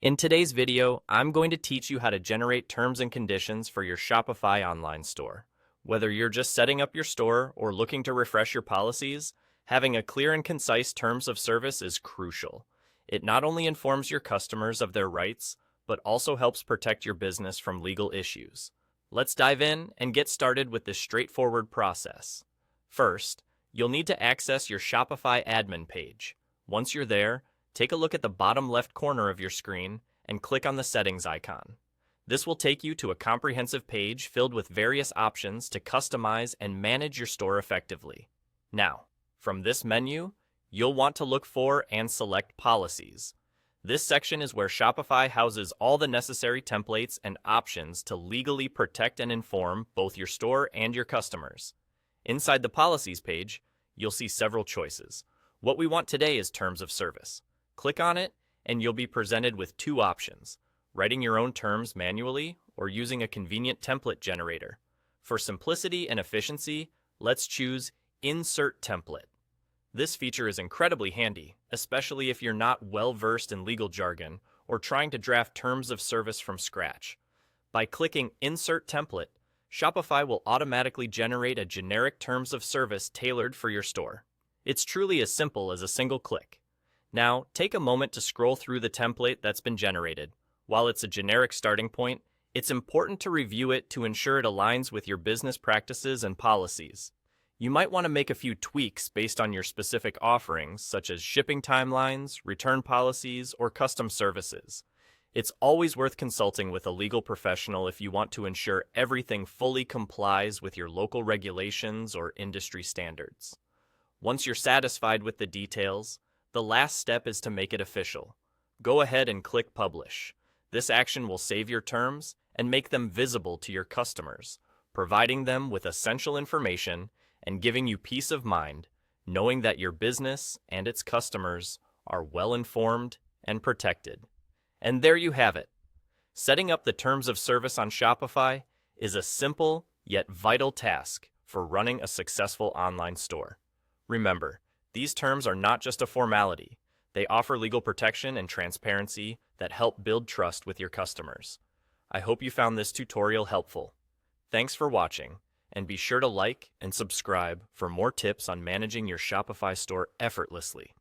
In today's video, I'm going to teach you how to generate terms and conditions for your Shopify online store. Whether you're just setting up your store or looking to refresh your policies, having a clear and concise terms of service is crucial. It not only informs your customers of their rights, but also helps protect your business from legal issues. Let's dive in and get started with this straightforward process. First, you'll need to access your Shopify admin page. Once you're there, take a look at the bottom left corner of your screen and click on the settings icon. This will take you to a comprehensive page filled with various options to customize and manage your store effectively. Now, from this menu, you'll want to look for and select Policies. This section is where Shopify houses all the necessary templates and options to legally protect and inform both your store and your customers. Inside the Policies page, you'll see several choices. What we want today is Terms of Service. Click on it, and you'll be presented with two options: writing your own terms manually or using a convenient template generator. For simplicity and efficiency, let's choose Insert Template. This feature is incredibly handy, especially if you're not well-versed in legal jargon or trying to draft terms of service from scratch. By clicking Insert Template, Shopify will automatically generate a generic terms of service tailored for your store. It's truly as simple as a single click. Now, take a moment to scroll through the template that's been generated. While it's a generic starting point, it's important to review it to ensure it aligns with your business practices and policies. You might want to make a few tweaks based on your specific offerings, such as shipping timelines, return policies, or custom services. It's always worth consulting with a legal professional if you want to ensure everything fully complies with your local regulations or industry standards. Once you're satisfied with the details, the last step is to make it official. Go ahead and click Publish. This action will save your terms and make them visible to your customers, providing them with essential information and giving you peace of mind, knowing that your business and its customers are well informed and protected. And there you have it. Setting up the terms of service on Shopify is a simple yet vital task for running a successful online store. Remember, these terms are not just a formality. They offer legal protection and transparency that help build trust with your customers. I hope you found this tutorial helpful. Thanks for watching, and be sure to like and subscribe for more tips on managing your Shopify store effortlessly.